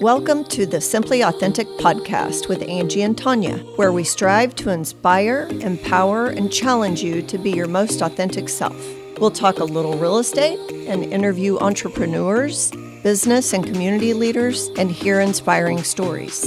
Welcome to the Simply Authentic podcast with Angie and Tanya, where we strive to inspire, empower, and challenge you to be your most authentic self. We'll talk a little real estate and interview entrepreneurs, business and community leaders, and hear inspiring stories.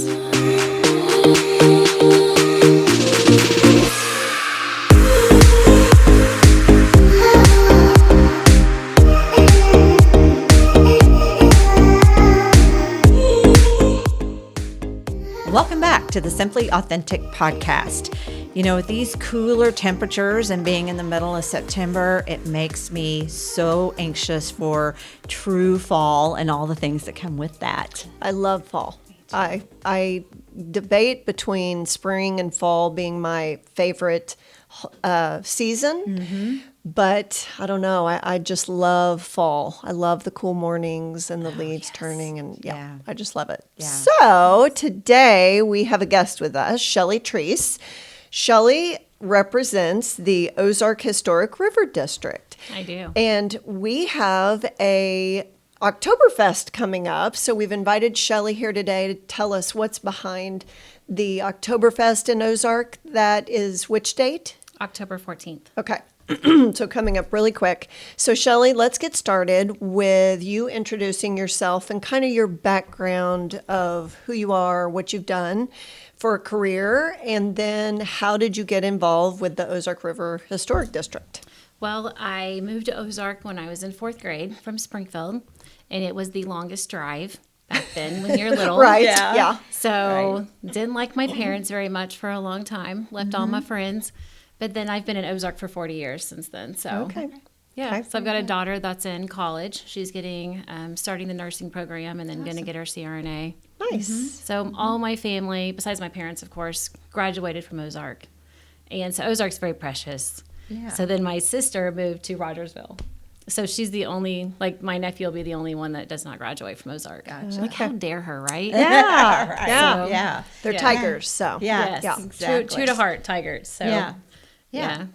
Welcome back to the Simply Authentic podcast. You know, with these cooler temperatures and being in the middle of September, it makes me so anxious for true fall and all the things that come with that. I love fall. I debate between spring and fall being my favorite season, but I don't know. I just love fall. I love the cool mornings and the leaves turning, and I just love it. Yeah. So today we have a guest with us, Shelly Treece. Shelly represents the Ozark Historic River District. I do. And we have a Oktoberfest coming up. So we've invited Shelly here today to tell us what's behind the Oktoberfest in Ozark. That is which date? October 14th. Okay. So coming up really quick. So Shelly, let's get started with you introducing yourself and kind of your background of who you are, what you've done for a career, and then how did you get involved with the Ozark River Historic District? Well, I moved to Ozark when I was in 4th grade from Springfield, and it was the longest drive back then when you're little. Right, yeah. So didn't like my parents very much for a long time, left all my friends, but then I've been in Ozark for 40 years since then. So Okay. yeah, Okay. so I've got a daughter that's in college. She's getting, starting the nursing program and then going to get her CRNA. Nice. So all my family, besides my parents, of course, graduated from Ozark. And so Ozark's very precious. Yeah. So then my sister moved to Rogersville. So she's the only, like my nephew will be the only one that does not graduate from Ozark. Gotcha. Like, how dare her, right? Yeah. Right. Yeah. Yeah. They're Yeah. tigers, so. Yeah. Yes. Exactly. True to heart tigers. So Yeah.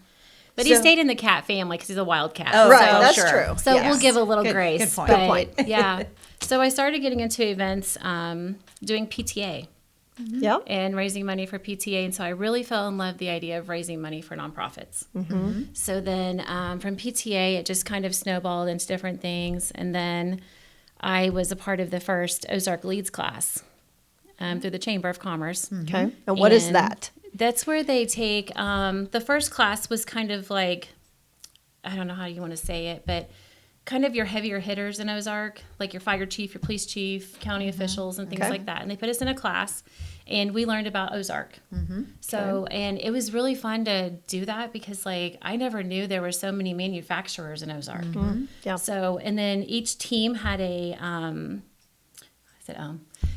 But he So- stayed in the cat family because he's a wild cat. Oh, Right, so that's sure. true. So Yes. we'll give a little Good- grace. good point. But, Good point. Yeah. So I started getting into events, doing PTA Yep. and raising money for PTA. And so I really fell in love with the idea of raising money for nonprofits. So then from PTA, it just kind of snowballed into different things. And then I was a part of the first Ozark Leads class through the Chamber of Commerce. Okay. And what is And that? That's where they take, the first class was kind of like, I don't know how you want to say it, but kind of your heavier hitters in Ozark, like your fire chief, your police chief, county officials, and things Okay. like that. And they put us in a class, and we learned about Ozark. So, and it was really fun to do that because, like, I never knew there were so many manufacturers in Ozark. Yeah. So, and then each team had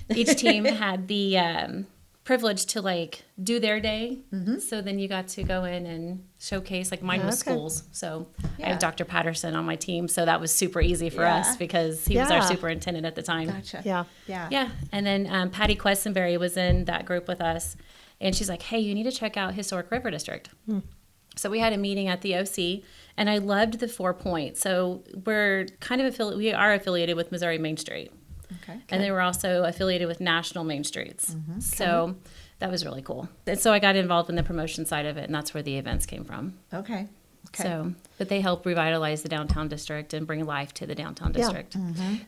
each team had the privilege to like do their day. So then you got to go in and showcase, like mine was Okay. schools. So I Yeah. have Dr. Patterson on my team. So that was super easy for Yeah. us because he was our Yeah. superintendent at the time. Gotcha. Yeah. Yeah. Yeah. And then Patty Questenberry was in that group with us. And she's like, hey, you need to check out Historic River District. So we had a meeting at the OC, and I loved the 4 points. So we're kind of we are affiliated with Missouri Main Street. Okay. And they were also affiliated with National Main Streets. So that was really cool. And so I got involved in the promotion side of it, and that's where the events came from. Okay. Okay. So, but they help revitalize the downtown district and bring life to the downtown district.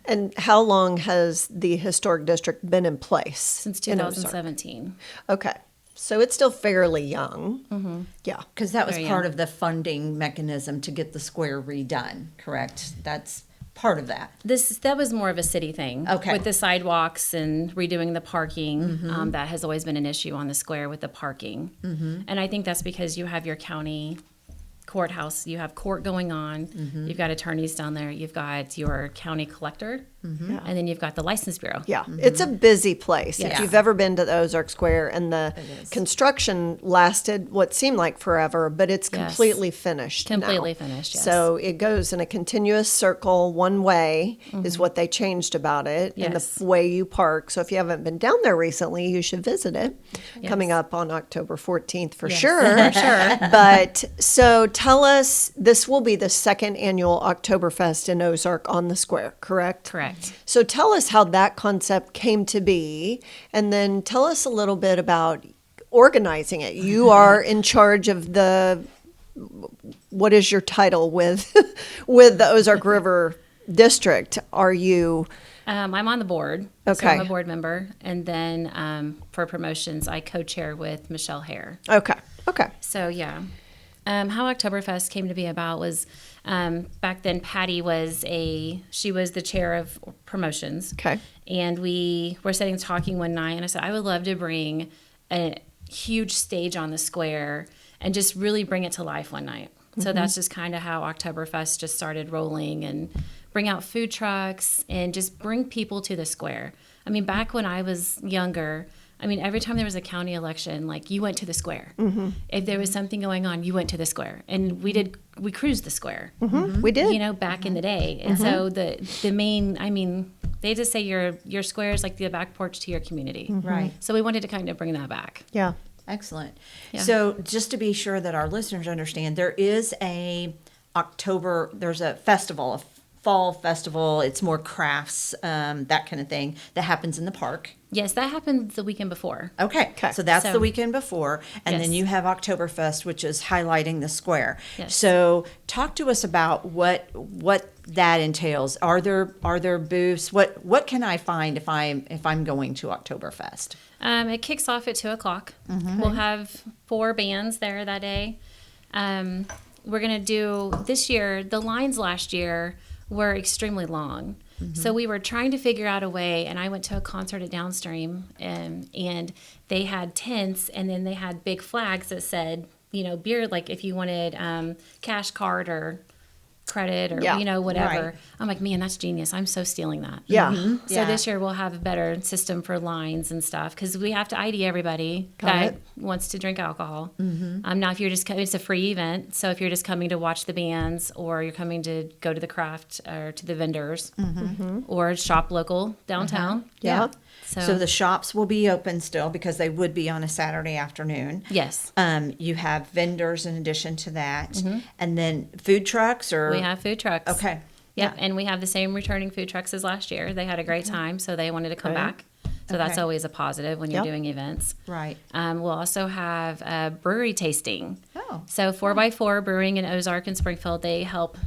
And how long has the historic district been in place? Since in Ozark? 2017. Okay. So it's still fairly young. Yeah. Because that was Very part young. of the funding mechanism to get the square redone, correct? That's part of that. That was more of a city thing. Okay. With the sidewalks and redoing the parking. That has always been an issue on the square with the parking. And I think that's because you have your county courthouse, you have court going on, you've got attorneys down there, you've got your county collector, and then you've got the license bureau. Yeah, it's a busy place. If Yes. you've ever been to the Ozark Square, and the construction lasted what seemed like forever, but it's Yes. completely finished now. Completely finished, yes. So it goes in a continuous circle, one way is what they changed about it, and Yes. the way you park. So if you haven't been down there recently, you should visit it. Coming up on October 14th for Yes, sure. for sure. But so tell us, this will be the second annual Oktoberfest in Ozark on the square, correct? Correct. So tell us how that concept came to be, and then tell us a little bit about organizing it. You are in charge of what is your title with the Ozark River District? Are you? I'm on the board. Okay. So I'm a board member. And then for promotions, I co-chair with Michelle Hare. Okay. So, yeah. How Oktoberfest came to be about was back then Patty was the chair of promotions. Okay. And we were sitting talking one night, and I said, I would love to bring a huge stage on the square and just really bring it to life one night. So that's just kind of how Oktoberfest just started rolling, and bring out food trucks and just bring people to the square. I mean, back when I was younger, every time there was a county election, like, you went to the square. If there was something going on, you went to the square. And we cruised the square. We did. Back in the day. And so the main, they just say your square is like the back porch to your community. Right. So we wanted to kind of bring that back. Yeah. Excellent. Yeah. So just to be sure that our listeners understand, there's a festival, a fall festival. It's more crafts, that kind of thing that happens in the park. Yes, that happened the weekend before. Okay. So that's the weekend before. And then Yes. you have Oktoberfest, which is highlighting the square. Yes. So talk to us about what that entails. Are there booths? What can I find if I'm going to Oktoberfest? It kicks off at 2:00. We'll have 4 bands there that day. We're going to do this year, the lines last year were extremely long. So we were trying to figure out a way, and I went to a concert at Downstream, and they had tents, and then they had big flags that said, beer, like if you wanted cash card or credit or whatever. Right. I'm like, man, that's genius. I'm so stealing that. Yeah. So this year we'll have a better system for lines and stuff, because we have to ID everybody Got that it. wants to drink alcohol. Now if you're just it's a free event, so if you're just coming to watch the bands, or you're coming to go to the craft or to the vendors, or shop local downtown. Yeah. So the shops will be open still, because they would be on a Saturday afternoon. Yes. You have vendors in addition to that, and then food trucks, or We have food trucks. okay. Yep, and we have the same returning food trucks as last year. They had a great time, so they wanted to come Okay. back. So that's Okay. always a positive when you're Yep. doing events. Right. We'll also have a brewery tasting. Oh. So 4x4 Brewing in Ozark and Springfield, they help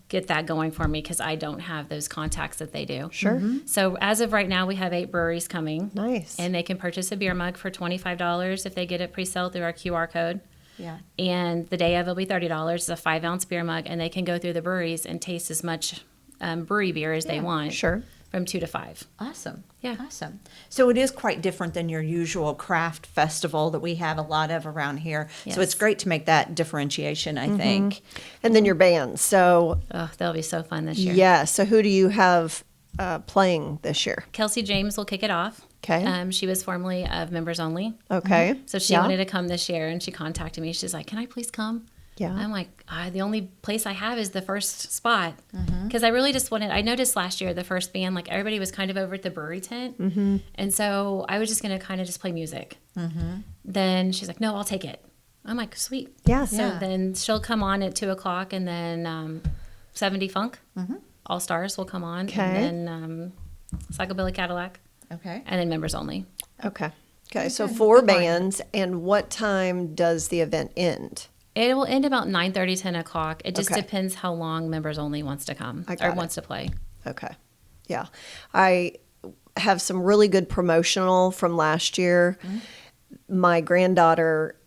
get that going for me, because I don't have those contacts that they do. Sure. So as of right now, we have 8 breweries coming. Nice. And they can purchase a beer mug for $25 if they get it pre-sold through our QR code. Yeah. And the day of it'll be $30. It's a 5-ounce beer mug, and they can go through the breweries and taste as much brewery beer as they want. Sure. From 2 to 5. Awesome. Yeah. Awesome. So it is quite different than your usual craft festival that we have a lot of around here. So it's Yes. great to make that differentiation, I think. And then your bands. So Oh, that'll be so fun this year. yeah. So who do you have playing this year? Kelsey James will kick it off. Okay. She was formerly of Members Only. Okay. So she Yeah. wanted to come this year, and she contacted me. She's like, can I please come? Yeah. I'm like, the only place I have is the first spot. Because I really just I noticed last year, the first band, like everybody was kind of over at the brewery tent. And so I was just going to kind of just play music. Then she's like, no, I'll take it. I'm like, sweet. Yeah. So then she'll come on at 2:00, and then 70 Funk, All Stars will come on. Okay. And then Psychobilly Cadillac, Okay. and then Members Only. Okay. Okay. So 4 bands. And what time does the event end? It will end about 9:30, 10:00. It just Okay. depends how long Members Only wants to come I got or it. wants to play. Okay. Yeah. I have some really good promotional from last year. My granddaughter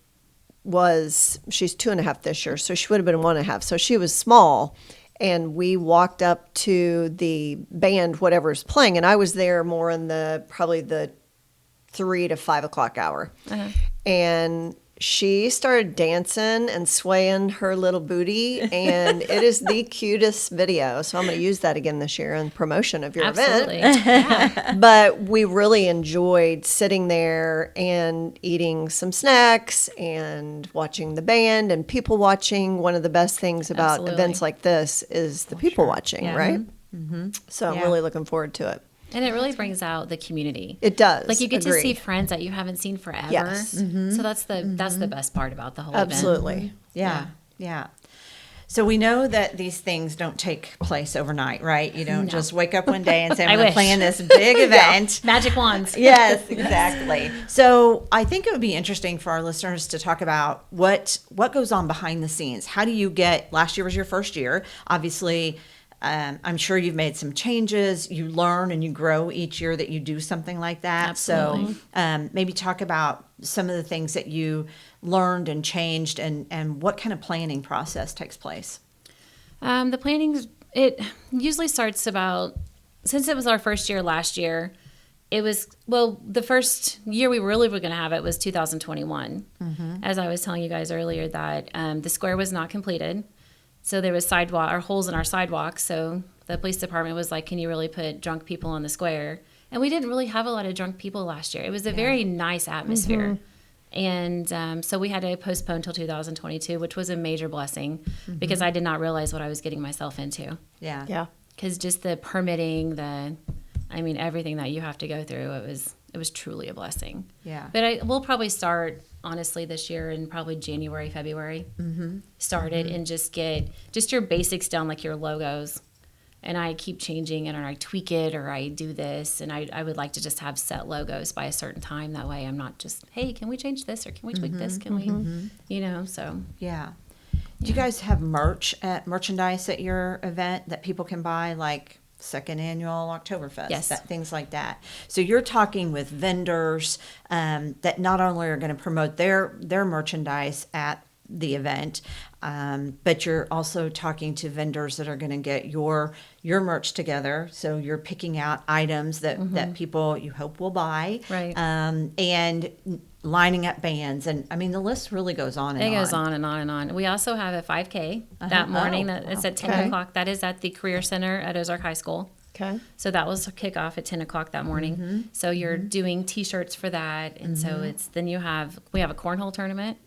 she's 2.5 this year, so she would have been 1.5. So she was small, and we walked up to the band, whatever's playing, and I was there more in probably the 3 to 5 o'clock hour. And she started dancing and swaying her little booty, and it is the cutest video. So I'm going to use that again this year in promotion of your Absolutely. event. But we really enjoyed sitting there and eating some snacks and watching the band and people watching. One of the best things about Absolutely. events like this is the people watching, Yeah. right? So I'm Yeah. really looking forward to it. And it really brings out the community. It does. Like you get to see Agreed. friends that you haven't seen forever. Yes. So that's the best part about the whole event. Absolutely. Yeah. Yeah. So we know that these things don't take place overnight, right? You don't just wake up one day and say, I I'm going to wish. plan this big event. Magic wands. Yes, exactly. So I think it would be interesting for our listeners to talk about what goes on behind the scenes. How do you get, last year was your first year, obviously. I'm sure you've made some changes. You learn and you grow each year that you do something like that. Absolutely. So maybe talk about some of the things that you learned and changed, and what kind of planning process takes place. The planning, it usually starts about, since it was our first year last year, it was, well, the first year we really were going to have it was 2021. As I was telling you guys earlier, that the square was not completed. So there was sidewalk or holes in our sidewalks. So the police department was like, can you really put drunk people on the square? And we didn't really have a lot of drunk people last year. It was a very nice atmosphere. And so we had to postpone until 2022, which was a major blessing because I did not realize what I was getting myself into. Yeah. Yeah. Because just the permitting, everything that you have to go through, it was truly a blessing. Yeah. But we'll probably start, honestly, this year in probably January, February. Start it and just get just your basics down, like your logos. And I keep changing it, or I tweak it, or I do this. And I would like to just have set logos by a certain time. That way I'm not just, hey, can we change this? Or can we tweak this? Can we, so. Yeah. Do you guys have merchandise at your event that people can buy, like second annual Oktoberfest, Yes. Things like that? So you're talking with vendors that not only are going to promote their merchandise at the event, but you're also talking to vendors that are going to get your merch together. So you're picking out items that people you hope will buy, Right. And lining up bands, and I mean the list really goes on and on. It goes on and on and on. We also have a 5K that morning. It's at 10 o'clock. That is at the Career Center at Ozark High School. Okay. So that was a kickoff at 10 o'clock that morning. So you're doing T-shirts for that. And so we have a cornhole tournament.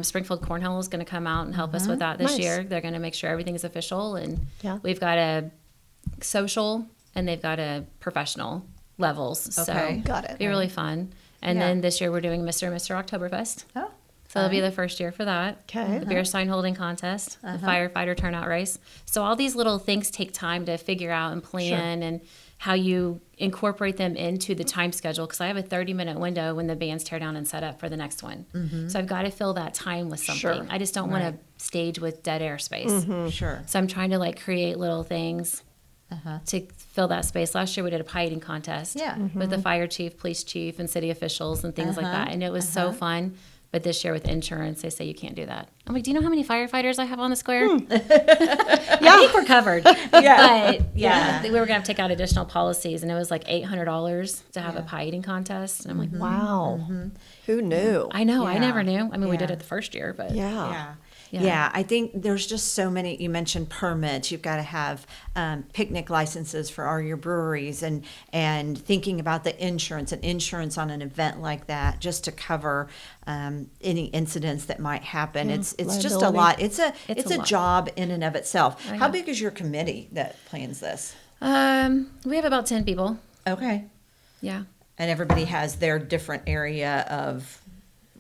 Springfield Cornhole is going to come out and help us with that this Nice. year. They're going to make sure everything's official. And Yeah. we've got a social and they've got a professional levels. Okay. So Got it. it'll be really fun. And Yeah. then this year we're doing Mr. and Mr. Oktoberfest. Oh, So it'll be the first year for that. Okay. The beer sign holding contest, the firefighter turnout race. So all these little things take time to figure out and plan and how you incorporate them into the time schedule. Because I have a 30-minute window when the bands tear down and set up for the next one. So I've got to fill that time with something. Sure. I just don't want to stage with dead air space. sure. So I'm trying to create little things to fill that space. Last year we did a pie eating contest Yeah. with the fire chief, police chief, and city officials and things like that. And it was so fun. But this year with insurance, they say you can't do that. I'm like, do you know how many firefighters I have on the square? I think we're covered. But we were going to have to take out additional policies, and it was like $800 to have a pie eating contest. And I'm like, Wow. Who knew? I know, I Yeah. never knew. I mean, we did Yeah. it the first year, but Yeah. Yeah, I think there's just so many. You mentioned permits. You've got to have picnic licenses for all your breweries, and thinking about the insurance on an event like that, just to cover any incidents that might happen. It's just a liability. lot. It's a lot. job in and of itself. I How know. big is your committee that plans this? we have about 10 people. Okay, Yeah. and everybody has their different area of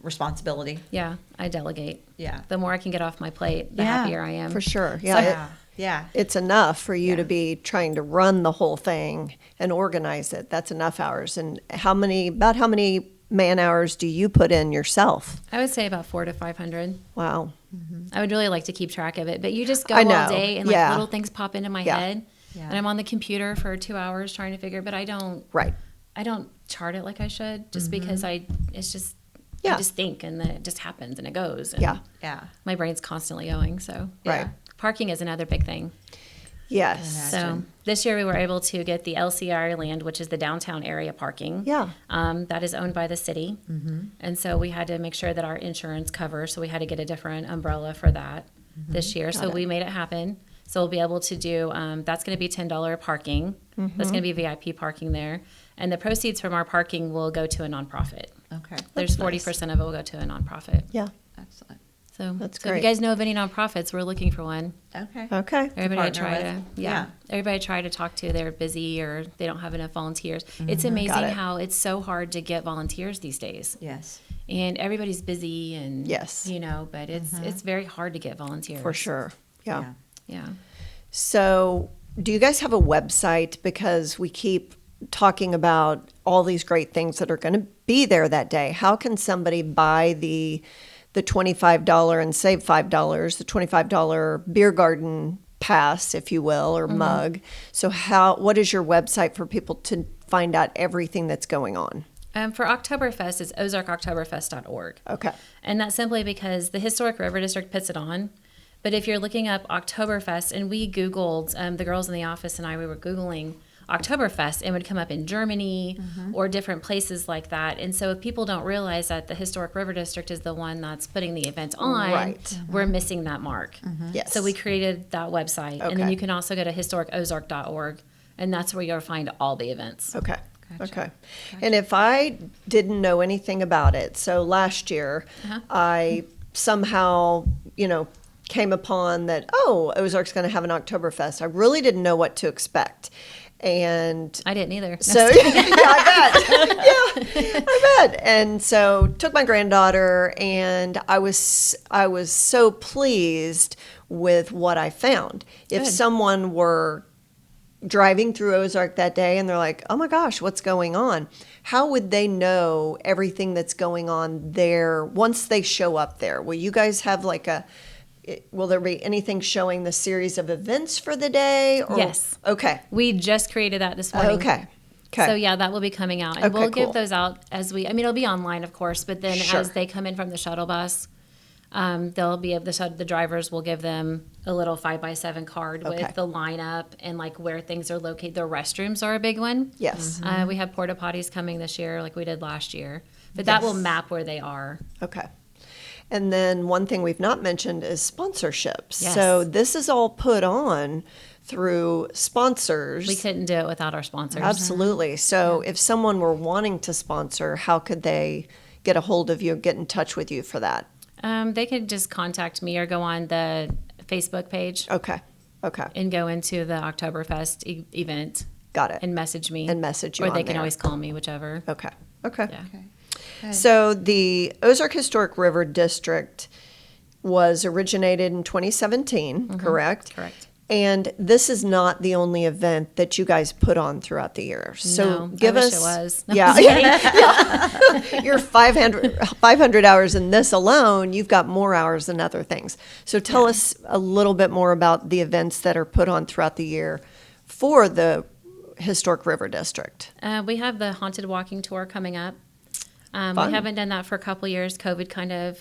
responsibility. Yeah, I delegate. Yeah. The more I can get off my plate, the Yeah, happier I am. For sure. Yeah. Yeah. It's enough for you to be trying to run the whole thing and organize it. That's enough hours. And how many man hours do you put in yourself? I would say about 400 to 500. Wow. I would really like to keep track of it, but you just go I know. all day and Yeah. little things pop into my Yeah. head, Yeah. and I'm on the computer for 2 hours trying to figure it. But I don't Right. chart it like I should, just because I Yeah. just think and then it just happens and it goes. And Yeah. Yeah. my brain's constantly going. So Right. parking is another big thing. Yes. So this year we were able to get the LCR land, which is the downtown area parking. Yeah. That is owned by the city. And so we had to make sure that our insurance covers. So we had to get a different umbrella for that this year. So we made it happen. So we'll be able to do, that's going to be $10 parking. That's going to be VIP parking there. And the proceeds from our parking will go to a nonprofit. Okay. There's 40% of it will go to a nonprofit. Yeah. Excellent. So, That's If great. you guys know of any nonprofits, we're looking for one. Okay. Okay. Everybody I partner try with. to, Yeah. Everybody I try to talk to, they're busy or they don't have enough volunteers. It's amazing Got it. how it's so hard to get volunteers these days, Yes. and everybody's busy and Yes. but it's very hard to get volunteers For sure. Yeah. Yeah. So, do you guys have a website? Because we keep talking about all these great things that are going to be there that day. How can somebody buy the $25 and save $5, the $25 beer garden pass, if you will, or mug? So, what is your website for people to find out everything that's going on? For Oktoberfest, it's ozarkoktoberfest.org. Okay. And that's simply because the Historic River District puts it on. But if you're looking up Oktoberfest, and we Googled, the girls in the office and I, we were Googling Oktoberfest, and it would come up in Germany or different places like that. And so if people don't realize that the Historic River District is the one that's putting the event on, Right. we're missing that mark. Yes. So we created that website. And then Okay. you can also go to historicozark.org, and that's where you'll find all the events. Okay. Gotcha. Okay. And if I didn't know anything about it, so last year I somehow, came upon that, Ozark's going to have an Oktoberfest. I really didn't know what to expect. And I didn't either. so, yeah, I bet. I bet. And so took my granddaughter, and I was so pleased with what I found. If Good. someone were driving through Ozark that day and they're like, oh my gosh, what's going on? How would they know everything that's going on there once they show up there? Will you guys have will there be anything showing the series of events for the day? Or? Yes. Okay. We just created that this morning. Okay. Okay. So yeah, that will be coming out. And Okay, we'll cool. give those out it'll be online, of course, but then Sure. as they come in from the shuttle bus, they'll be the drivers will give them a little 5x7 card Okay. with the lineup and where things are located. The restrooms are a big one. Yes. We have porta potties coming this year like we did last year, but that will map where they are. Okay. And then one thing we've not mentioned is sponsorships. Yes. So this is all put on through sponsors. We couldn't do it without our sponsors. Absolutely. So if someone were wanting to sponsor, how could they get a hold of you, get in touch with you for that? They could just contact me or go on the Facebook page Okay. Okay. and go into the Oktoberfest event Got it. and message me. And message you Or on they can there. always call me, whichever. Okay. Okay. Yeah. Okay. Good. So the Ozark Historic River District was originated in 2017, correct? Correct. And this is not the only event that you guys put on throughout the year. So No, give I us wish it was. No, yeah, I'm just You're 500 hours in this alone, you've got more hours than other things. So tell us a little bit more about the events that are put on throughout the year for the Historic River District. We have the Haunted Walking Tour coming up. We Fun. haven't done that for a couple years. COVID kind of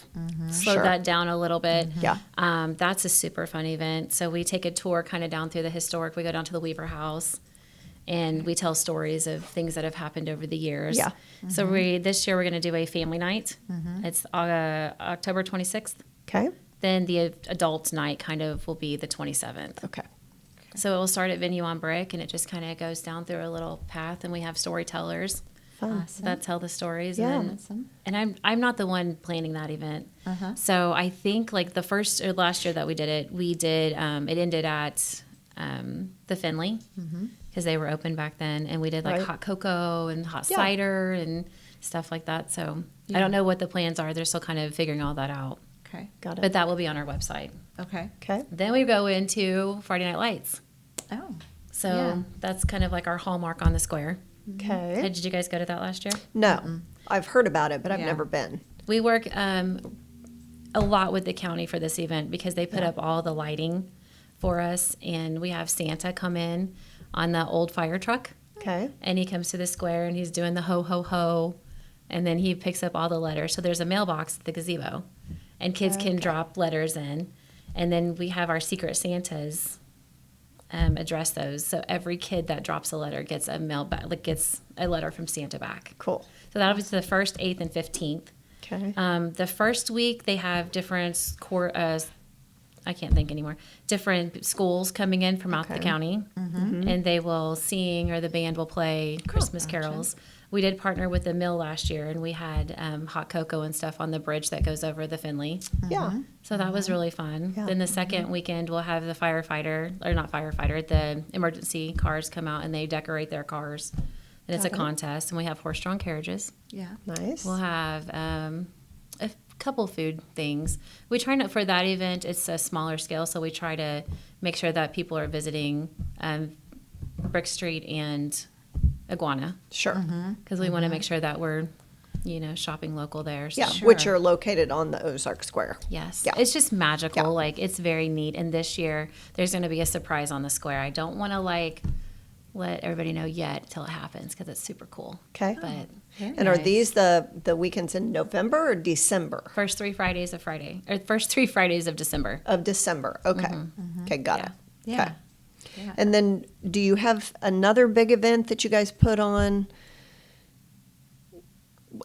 slowed Sure. that down a little bit. Yeah. That's a super fun event. So we take a tour kind of down through the historic. We go down to the Weaver House, and we tell stories of things that have happened over the years. Yeah. So this year we're going to do a family night. It's October 26th. Okay. Then the adult night kind of will be the 27th. Okay. So it will start at Venue on Brick, and it just kind of goes down through a little path, and we have storytellers Fun. that tell the stories. Yeah. And, then, Awesome. and I'm not the one planning that event. So I think the first or last year that we did it, it ended at the Finley because they were open back then, and we did Right. hot cocoa and hot Yeah. cider and stuff like that. So I don't know what the plans are. They're still kind of figuring all that out, Okay. Got it. but that will be on our website. Okay. Okay. Then we go into Friday Night Lights. Oh. So Yeah. that's kind of our hallmark on the square. Okay. Did you guys go to that last year? No, I've heard about it, but I've Yeah. never been. We work a lot with the county for this event because they put up all the lighting for us, and we have Santa come in on the old fire truck, Okay. and he comes to the square and he's doing the ho ho ho, and then he picks up all the letters. So there's a mailbox at the gazebo, and kids can drop letters in, and then we have our secret Santas address those. So every kid that drops a letter gets a mail back, gets a letter from Santa back. Cool. So that'll be the 1st, 8th, and 15th. Okay. The first week they have different I can't think anymore. Different schools coming in from out the Okay. county, and they will sing or the band will play Christmas carols. We did partner with the mill last year, and we had hot cocoa and stuff on the bridge that goes over the Finley. Yeah. So that was really fun. Yeah. Then the second weekend we'll have the the emergency cars come out and they decorate their cars. And it's a Got it. contest, and we have horse-drawn carriages. Yeah. Nice. We'll have a couple food things. We try not for that event. It's a smaller scale, so we try to make sure that people are visiting Brick Street and Iguana. Sure. Because we want to make sure that we're, shopping local there. So. Yeah, which are located on the Ozark Square. Yes. Yeah. It's just magical. Yeah. Like, it's very neat. And this year, there's going to be a surprise on the square. I don't want to, let everybody know yet until it happens because it's super cool. Okay. But And are these the weekends in November or December? first 3 Fridays of December. Of December. Okay. Okay, got it. Yeah. Okay. And then do you have another big event that you guys put on?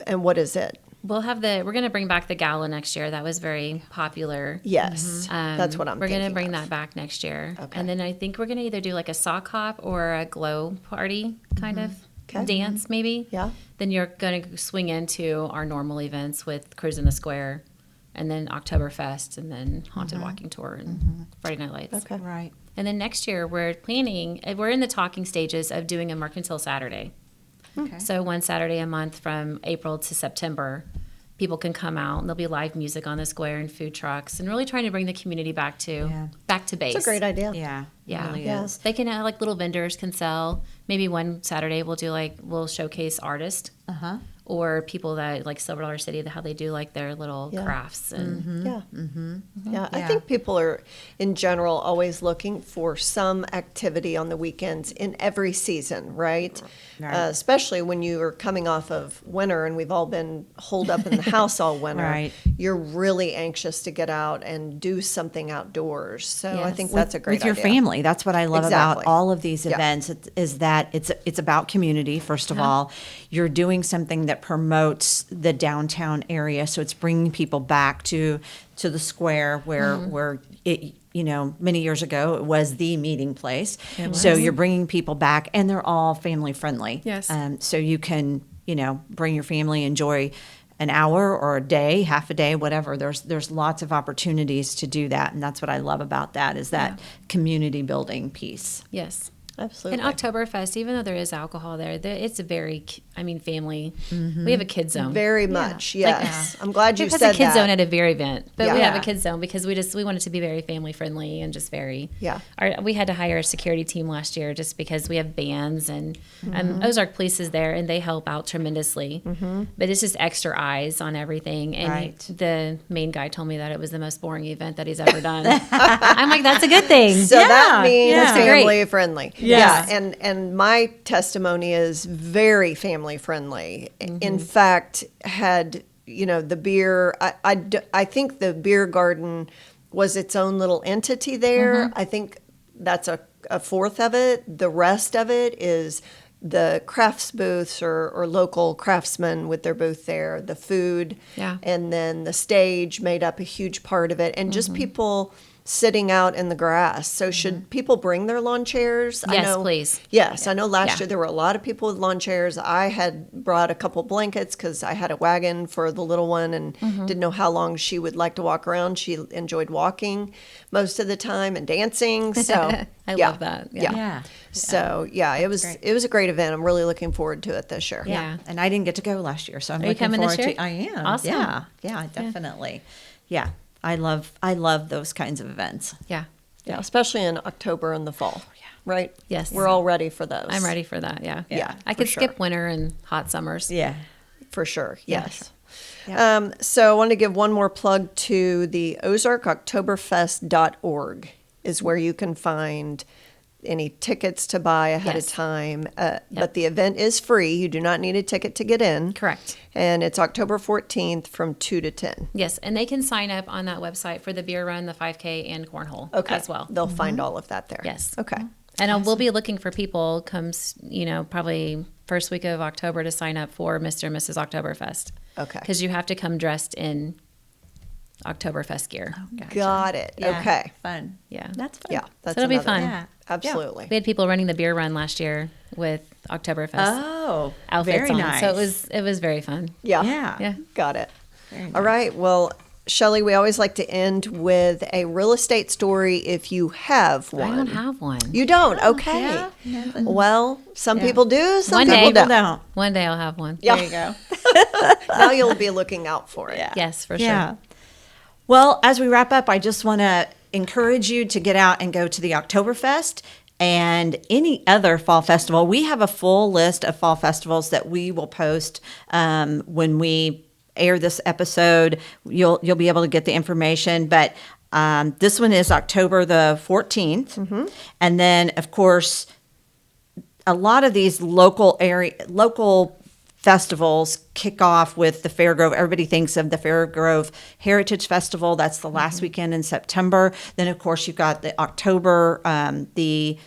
And what is it? We're going to bring back the gala next year. That was very popular. Yes. That's what I'm We're thinking going to bring of. that back next year. Okay. And then I think we're going to either do like a sock hop or a glow party kind of Okay. dance maybe. Yeah. Then you're going to swing into our normal events with Cruise in the Square and then Oktoberfest and then Haunted Walking Tour and Friday Night Lights. Okay. Right. And then next year we're in the talking stages of doing a Mercantile Saturday. Okay. So one Saturday a month from April to September, people can come out and there'll be live music on the square and food trucks and really trying to bring the community back to base. It's a great idea. Yeah. Yeah. It really Yeah. is. They can little vendors can sell. Maybe one Saturday we'll showcase artists or people that like Silver Dollar City, how they do their little crafts and Yeah. Yeah. I Yeah. think people are, in general, always looking for some activity on the weekends in every season, right? Right. Especially when you are coming off of winter and we've all been holed up in the house all winter. Right. You're really anxious to get out and do something outdoors. So I Yes. think that's a great with your idea. family. That's what I love Exactly. about all of these Yeah. events is that it's about community. First of all, you're doing something that promotes the downtown area, so it's bringing people back to the square where it many years ago it was the meeting place. So you're bringing people back, and they're all family friendly. Yes. So you can bring your family, enjoy an hour or a day, half a day, whatever. There's lots of opportunities to do that, and that's what I love about that is that community building piece. yes. Absolutely. And Oktoberfest, even though there is alcohol there, it's a very, family. We have a kid zone. Very much, yes. I'm glad you It has said a kid that. zone at a beer event, but we Yeah. have a kid zone because we want it to be very family friendly and just very. Yeah. We had to hire a security team last year just because we have bands and Ozark Police is there and they help out tremendously. But it's just extra eyes on everything. And Right. the main guy told me that it was the most boring event that he's ever done. I'm like, that's a good thing. So that means yeah. family friendly. Yes. Yeah, and my testimony is very family friendly. In fact, had the beer, I think the beer garden was its own little entity there. I think that's a fourth of it. The rest of it is the crafts booths or local craftsmen with their booth there, the food, and then the stage made up a huge part of it, and just people sitting out in the grass. So should people bring their lawn chairs? Yes, please. Yes, I know last Yeah. year there were a lot of people with lawn chairs. I had brought a couple blankets because I had a wagon for the little one and didn't know how long she would like to walk around. She enjoyed walking most of the time and dancing. So I yeah. love that. Yeah. Yeah. So yeah, it was a great event. I'm really looking forward to it this year. Yeah. And I didn't get to go last year, so I'm Are you looking coming this forward year? to. I am. Awesome. Yeah, definitely. Yeah. I love those kinds of events. Yeah. Yeah, especially in October and the fall. Yeah. Right? Yes. We're all ready for those. I'm ready for that. Yeah. Yeah, I for could sure. skip winter and hot summers. Yeah. For sure, yes. Yeah. So I want to give one more plug to the OzarkOktoberfest.org is where you can find any tickets to buy ahead of Yes. time. But the event is free. You do not need a ticket to get in. Correct. And it's October 14th from 2 to 10. Yes, and they can sign up on that website for the beer run, the 5K, and cornhole as well. They'll find all of that there. Yes. Okay. And we'll be looking for people probably first week of October to sign up for Mr. and Mrs. Oktoberfest. Okay. Because you have to come dressed in Oktoberfest gear. Got it. Yeah. Okay. Fun. Yeah. That's fun. Yeah, that's So it'll be another- fun. Yeah. Absolutely. We had people running the beer run last year with Oktoberfest Oh, outfits very on. nice. So it was very fun. Yeah. Yeah. Yeah. Got it. Very All right. Well, Shelly, we always like to end with a real estate story if you have one. I don't have one. You don't? Okay. yeah. Well, some people do, some One people day. don't. One day I'll have one. Yeah. There you go. Now you'll be looking out for it. Yes, for sure. Yeah. Well, as we wrap up, I just want to encourage you to get out and go to the Oktoberfest and any other fall festival. We have a full list of fall festivals that we will post when we air this episode. You'll be able to get the information, but this one is October the 14th. And then, of course, a lot of these local festivals kick off with the Fairgrove. Everybody thinks of the Fairgrove Heritage Festival. That's the last weekend in September. Then, of course, you've got the October, the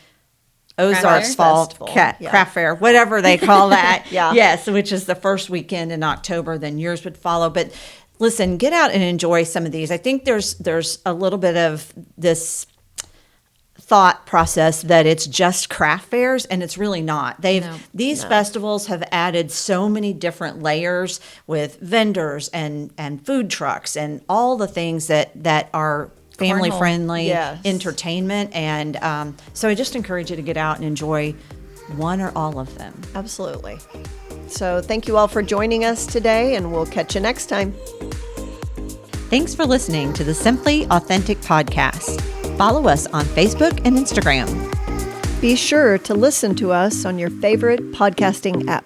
Ozark Fall Craft Fair, whatever they call that. Yes, which is the first weekend in October. Then yours would follow. But listen, get out and enjoy some of these. I think there's a little bit of this thought process that it's just craft fairs, and it's really not. These festivals have added so many different layers with vendors and food trucks and all the things that are family friendly entertainment. And so I just encourage you to get out and enjoy one or all of them. Absolutely. So thank you all for joining us today, and we'll catch you next time. Thanks for listening to the Simply Authentic podcast. Follow us on Facebook and Instagram. Be sure to listen to us on your favorite podcasting app.